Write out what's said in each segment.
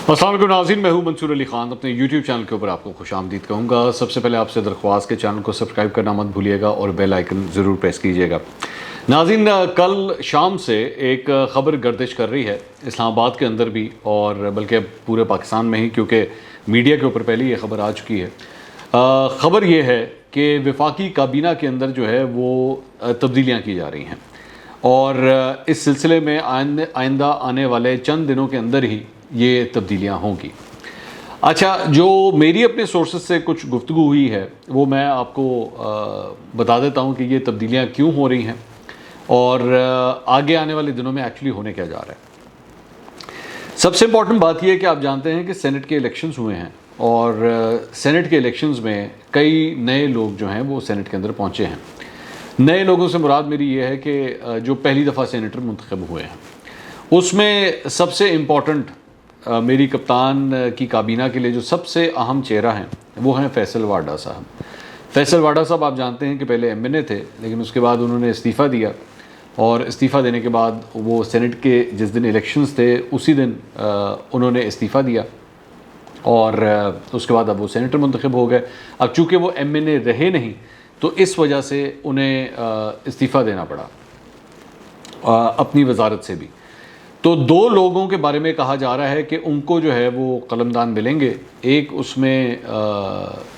السلام علیکم ناظرین، میں ہوں منصور علی خان۔ اپنے یوٹیوب چینل کے اوپر آپ کو خوش آمدید کہوں گا۔ سب سے پہلے آپ سے درخواست کے چینل کو سبسکرائب کرنا مت بھولیے گا اور بیل آئیکن ضرور پریس کیجیے گا۔ ناظرین، کل شام سے ایک خبر گردش کر رہی ہے اسلام آباد کے اندر بھی، اور بلکہ پورے پاکستان میں ہی، کیونکہ میڈیا کے اوپر پہلے یہ خبر آ چکی ہے۔ خبر یہ ہے کہ وفاقی کابینہ کے اندر جو ہے وہ تبدیلیاں کی جا رہی ہیں، اور اس سلسلے میں آئندہ آنے والے چند دنوں کے اندر ہی یہ تبدیلیاں ہوں گی۔ اچھا، جو میری اپنے سورسز سے کچھ گفتگو ہوئی ہے وہ میں آپ کو بتا دیتا ہوں کہ یہ تبدیلیاں کیوں ہو رہی ہیں اور آگے آنے والے دنوں میں ایکچولی ہونے کیا جا رہا ہے۔ سب سے امپورٹنٹ بات یہ ہے کہ آپ جانتے ہیں کہ سینٹ کے الیکشنز ہوئے ہیں، اور سینٹ کے الیکشنز میں کئی نئے لوگ جو ہیں وہ سینٹ کے اندر پہنچے ہیں۔ نئے لوگوں سے مراد میری یہ ہے کہ جو پہلی دفعہ سینیٹر منتخب ہوئے ہیں، اس میں سب سے امپورٹنٹ میری کپتان کی کابینہ کے لیے جو سب سے اہم چہرہ ہیں وہ ہیں فیصل واڈا صاحب۔ فیصل واڈا صاحب آپ جانتے ہیں کہ پہلے ایم این اے تھے، لیکن اس کے بعد انہوں نے استعفیٰ دیا، اور استعفیٰ دینے کے بعد وہ سینٹ کے جس دن الیکشنز تھے اسی دن انہوں نے استعفیٰ دیا، اور اس کے بعد اب وہ سینیٹر منتخب ہو گئے۔ اب چونکہ وہ ایم این اے رہے نہیں تو اس وجہ سے انہیں استعفیٰ دینا پڑا اپنی وزارت سے بھی۔ تو دو لوگوں کے بارے میں کہا جا رہا ہے کہ ان کو جو ہے وہ قلمدان ملیں گے۔ ایک اس میں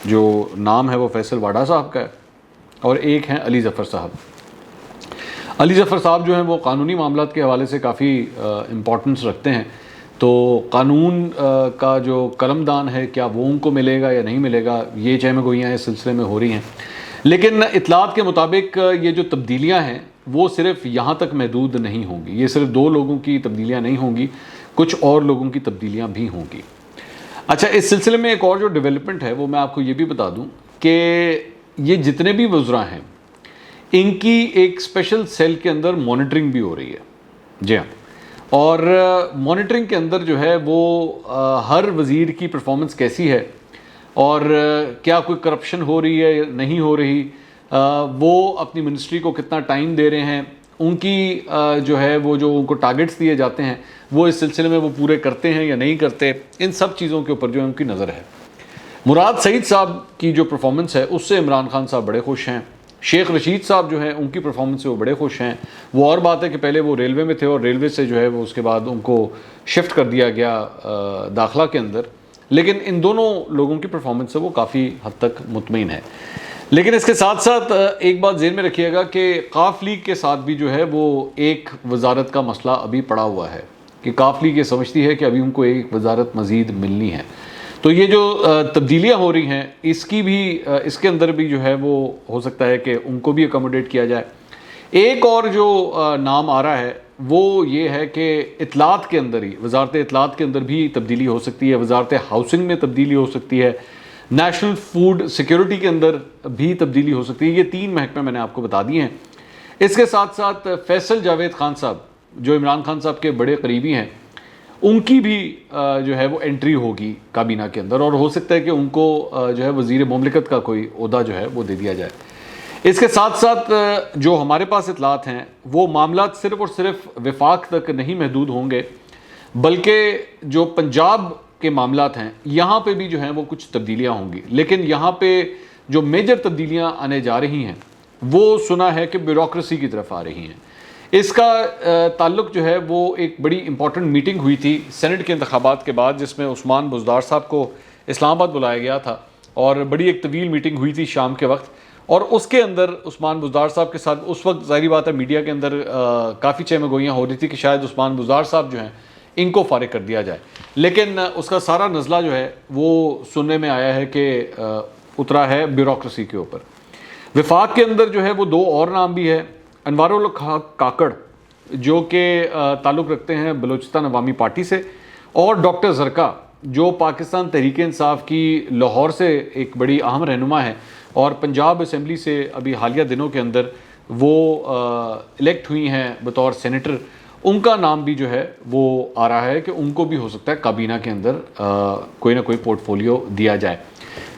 جو نام ہے وہ فیصل واڈا صاحب کا ہے، اور ایک ہیں علی ظفر صاحب۔ علی ظفر صاحب جو ہیں وہ قانونی معاملات کے حوالے سے کافی امپورٹنس رکھتے ہیں، تو قانون کا جو قلمدان ہے کیا وہ ان کو ملے گا یا نہیں ملے گا، یہ چہم گوئیاں اس سلسلے میں ہو رہی ہیں۔ لیکن اطلاعات کے مطابق یہ جو تبدیلیاں ہیں وہ صرف یہاں تک محدود نہیں ہوں گی، یہ صرف دو لوگوں کی تبدیلیاں نہیں ہوں گی، کچھ اور لوگوں کی تبدیلیاں بھی ہوں گی۔ اچھا، اس سلسلے میں ایک اور جو ڈیولپمنٹ ہے وہ میں آپ کو یہ بھی بتا دوں کہ یہ جتنے بھی وزراء ہیں ان کی ایک اسپیشل سیل کے اندر مانیٹرنگ بھی ہو رہی ہے۔ جی ہاں، اور مانیٹرنگ کے اندر جو ہے وہ ہر وزیر کی پرفارمنس کیسی ہے، اور کیا کوئی کرپشن ہو رہی ہے یا نہیں ہو رہی، وہ اپنی منسٹری کو کتنا ٹائم دے رہے ہیں، ان کی جو ہے وہ جو ان کو ٹارگٹس دیے جاتے ہیں وہ اس سلسلے میں وہ پورے کرتے ہیں یا نہیں کرتے، ان سب چیزوں کے اوپر جو ہے ان کی نظر ہے۔ مراد سعید صاحب کی جو پرفارمنس ہے اس سے عمران خان صاحب بڑے خوش ہیں۔ شیخ رشید صاحب جو ہیں ان کی پرفارمنس سے وہ بڑے خوش ہیں۔ وہ اور بات ہے کہ پہلے وہ ریلوے میں تھے، اور ریلوے سے جو ہے وہ اس کے بعد ان کو شفٹ کر دیا گیا داخلہ کے اندر، لیکن ان دونوں لوگوں کی پرفارمنس سے وہ کافی حد تک مطمئن ہے۔ لیکن اس کے ساتھ ساتھ ایک بات ذہن میں رکھیے گا کہ قاف لیگ کے ساتھ بھی جو ہے وہ ایک وزارت کا مسئلہ ابھی پڑا ہوا ہے، کہ قاف لیگ یہ سمجھتی ہے کہ ابھی ان کو ایک وزارت مزید ملنی ہے۔ تو یہ جو تبدیلیاں ہو رہی ہیں اس کی بھی اس کے اندر بھی جو ہے وہ ہو سکتا ہے کہ ان کو بھی اکوموڈیٹ کیا جائے۔ ایک اور جو نام آ رہا ہے وہ یہ ہے کہ اطلاعات کے اندر ہی، وزارت اطلاعات کے اندر بھی تبدیلی ہو سکتی ہے، وزارت ہاؤسنگ میں تبدیلی ہو سکتی ہے، نیشنل فوڈ سیکیورٹی کے اندر بھی تبدیلی ہو سکتی ہے۔ یہ تین محکمے میں نے آپ کو بتا دیے ہیں۔ اس کے ساتھ ساتھ فیصل جاوید خان صاحب جو عمران خان صاحب کے بڑے قریبی ہیں، ان کی بھی جو ہے وہ انٹری ہوگی کابینہ کے اندر، اور ہو سکتا ہے کہ ان کو جو ہے وزیر مملکت کا کوئی عہدہ جو ہے وہ دے دیا جائے۔ اس کے ساتھ ساتھ جو ہمارے پاس اطلاعات ہیں وہ معاملات صرف اور صرف وفاق تک نہیں محدود ہوں گے، بلکہ جو پنجاب کے معاملات ہیں یہاں پہ بھی جو ہیں وہ کچھ تبدیلیاں ہوں گی۔ لیکن یہاں پہ جو میجر تبدیلیاں آنے جا رہی ہیں وہ سنا ہے کہ بیوروکریسی کی طرف آ رہی ہیں۔ اس کا تعلق جو ہے وہ ایک بڑی امپورٹنٹ میٹنگ ہوئی تھی سینٹ کے انتخابات کے بعد، جس میں عثمان بزدار صاحب کو اسلام آباد بلایا گیا تھا، اور بڑی ایک طویل میٹنگ ہوئی تھی شام کے وقت، اور اس کے اندر عثمان بزدار صاحب کے ساتھ اس وقت ظاہری بات ہے میڈیا کے اندر کافی چہم گوئیاں ہو رہی تھی کہ شاید عثمان بزدار صاحب جو ہیں ان کو فارغ کر دیا جائے، لیکن اس کا سارا نزلہ جو ہے وہ سننے میں آیا ہے کہ اترا ہے بیوروکریسی کے اوپر۔ وفاق کے اندر جو ہے وہ دو اور نام بھی ہے، انوار الحق کاکڑ جو کہ تعلق رکھتے ہیں بلوچستان عوامی پارٹی سے، اور ڈاکٹر زرکا جو پاکستان تحریک انصاف کی لاہور سے ایک بڑی اہم رہنما ہے، اور پنجاب اسمبلی سے ابھی حالیہ دنوں کے اندر وہ الیکٹ ہوئی ہیں بطور سینیٹر۔ ان کا نام بھی جو ہے وہ آ رہا ہے کہ ان کو بھی ہو سکتا ہے کابینہ کے اندر کوئی نہ کوئی پورٹ فولیو دیا جائے۔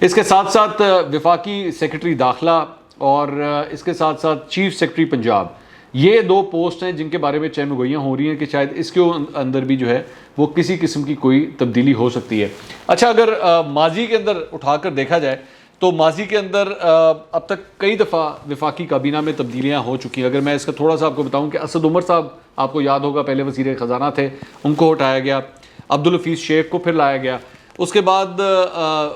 اس کے ساتھ ساتھ وفاقی سیکرٹری داخلہ اور اس کے ساتھ ساتھ چیف سیکرٹری پنجاب، یہ 2 پوسٹ ہیں جن کے بارے میں چہم گوئیاں ہو رہی ہیں کہ شاید اس کے اندر بھی جو ہے وہ کسی قسم کی کوئی تبدیلی ہو سکتی ہے. اچھا اگر ماضی کے اندر اٹھا کر دیکھا جائے تو ماضی کے اندر اب تک کئی دفعہ وفاقی کابینہ میں تبدیلیاں ہو چکی ہیں. اگر میں اس کا تھوڑا سا آپ کو بتاؤں کہ اسد عمر صاحب آپ کو یاد ہوگا پہلے وزیر خزانہ تھے, ان کو ہٹایا گیا. عبدالحفیظ شیخ کو پھر لایا گیا. اس کے بعد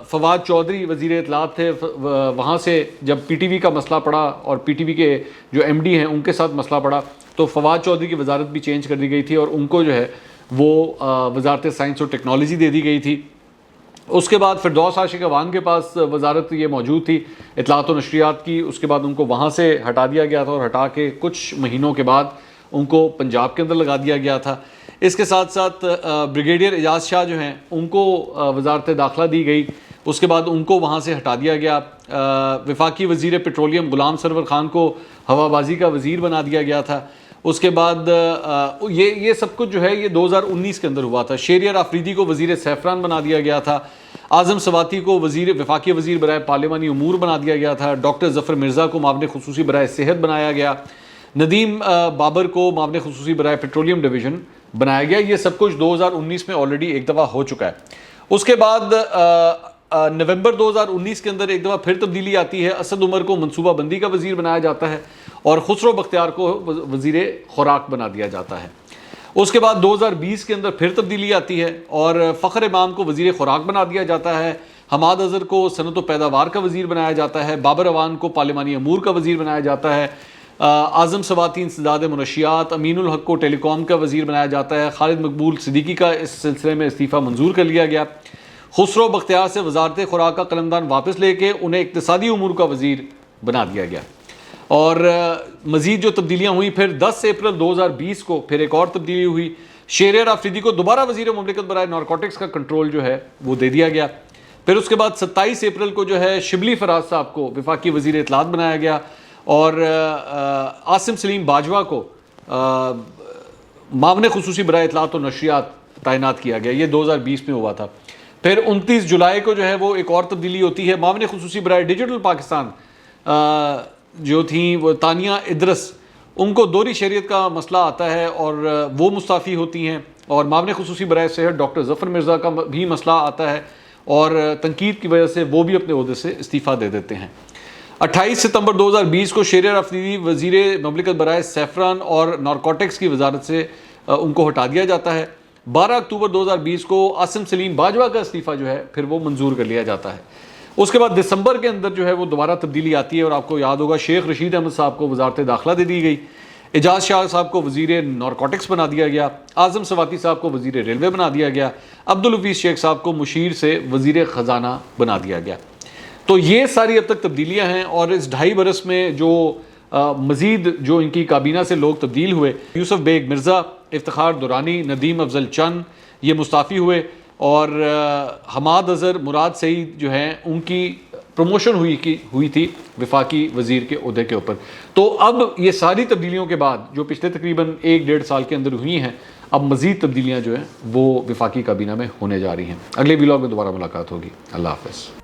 فواد چودھری وزیر اطلاعات تھے, وہاں سے جب پی ٹی وی کا مسئلہ پڑا اور پی ٹی وی کے جو ایم ڈی ہیں ان کے ساتھ مسئلہ پڑا تو فواد چودھری کی وزارت بھی چینج کر دی گئی تھی اور ان کو جو ہے وہ وزارت سائنس اور ٹیکنالوجی دے دی گئی تھی. اس کے بعد فردوس عاشق اوان کے پاس وزارت یہ موجود تھی اطلاعات و نشریات کی, اس کے بعد ان کو وہاں سے ہٹا دیا گیا تھا اور ہٹا کے کچھ مہینوں کے بعد ان کو پنجاب کے اندر لگا دیا گیا تھا. اس کے ساتھ ساتھ بریگیڈیئر اعجاز شاہ جو ہیں ان کو وزارت داخلہ دی گئی, اس کے بعد ان کو وہاں سے ہٹا دیا گیا. وفاقی وزیر پیٹرولیم غلام سرور خان کو ہوا بازی کا وزیر بنا دیا گیا تھا. اس کے بعد یہ سب کچھ جو ہے یہ 2019 کے اندر ہوا تھا. شہریار آفریدی کو وزیر سیفران بنا دیا گیا تھا. اعظم سواتی کو وفاقی وزیر برائے پارلیمانی امور بنا دیا گیا تھا. ڈاکٹر ظفر مرزا کو معاون خصوصی برائے صحت بنایا گیا. ندیم بابر کو معاون خصوصی برائے پیٹرولیم ڈویژن بنایا گیا. یہ سب کچھ 2019 میں آلریڈی ایک دفعہ ہو چکا ہے. اس کے بعد نومبر 2019 کے اندر ایک دفعہ پھر تبدیلی آتی ہے. اسد عمر کو منصوبہ بندی کا وزیر بنایا جاتا ہے اور خسرو بختیار کو وزیر خوراک بنا دیا جاتا ہے. اس کے بعد 2020 کے اندر پھر تبدیلی آتی ہے اور فخر امام کو وزیر خوراک بنا دیا جاتا ہے. حماد اظہر کو صنعت و پیداوار کا وزیر بنایا جاتا ہے. بابر اوان کو پارلیمانی امور کا وزیر بنایا جاتا ہے. اعظم سواتی انسداد منشیات. امین الحق کو ٹیلی کام کا وزیر بنایا جاتا ہے. خالد مقبول صدیقی کا اس سلسلے میں استعفیٰ منظور کر لیا گیا. خسرو بختیار سے وزارت خوراک کا قلمدان واپس لے کے انہیں اقتصادی امور کا وزیر بنا دیا گیا. اور مزید جو تبدیلیاں ہوئیں پھر 10 اپریل 2020 کو پھر ایک اور تبدیلی ہوئی. شہریار آفریدی کو دوبارہ وزیر مملکت برائے نارکوٹکس کا کنٹرول جو ہے وہ دے دیا گیا. پھر اس کے بعد 27 اپریل کو جو ہے شبلی فراز صاحب کو وفاقی وزیر اطلاعات بنایا گیا اور عاصم سلیم باجوہ کو معاون خصوصی برائے اطلاعات و نشریات تعینات کیا گیا. یہ 2020 میں ہوا تھا. پھر 29 جولائی کو جو ہے وہ ایک اور تبدیلی ہوتی ہے. معاون خصوصی برائے ڈیجیٹل پاکستان جو تھیں وہ تانیہ ادرس, ان کو دوہری شہریت کا مسئلہ آتا ہے اور وہ مستعفی ہوتی ہیں. اور معاون خصوصی برائے صحت ڈاکٹر ظفر مرزا کا بھی مسئلہ آتا ہے اور تنقید کی وجہ سے وہ بھی اپنے عہدے سے استعفیٰ دے دیتے ہیں. 28 ستمبر 2020 کو شہریار آفریدی وزیر مملکت برائے سیفران اور نارکوٹکس کی وزارت سے ان کو ہٹا دیا جاتا ہے. 12 اکتوبر 2020 کو عاصم سلیم باجوہ کا استعفیٰ جو ہے پھر وہ منظور کر لیا جاتا ہے. اس کے بعد دسمبر کے اندر جو ہے وہ دوبارہ تبدیلی آتی ہے اور آپ کو یاد ہوگا شیخ رشید احمد صاحب کو وزارت داخلہ دے دی گئی. اعجاز شاہ صاحب کو وزیر نارکوٹکس بنا دیا گیا. اعظم سواتی صاحب کو وزیر ریلوے بنا دیا گیا. عبدالحفیظ شیخ صاحب کو مشیر سے وزیر خزانہ بنا دیا گیا. تو یہ ساری اب تک تبدیلیاں ہیں اور اس 2.5 برس میں جو مزید جو ان کی کابینہ سے لوگ تبدیل ہوئے, یوسف بیگ مرزا, افتخار دورانی, ندیم افضل چند یہ مستعفی ہوئے اور حماد اظہر, مراد سعید جو ہیں ان کی پروموشن ہوئی تھی وفاقی وزیر کے عہدے کے اوپر. تو اب یہ ساری تبدیلیوں کے بعد جو پچھلے تقریباً 1-1.5 سال کے اندر ہوئی ہیں, اب مزید تبدیلیاں جو ہیں وہ وفاقی کابینہ میں ہونے جا رہی ہیں. اگلے ولاگ میں دوبارہ ملاقات ہوگی. اللہ حافظ.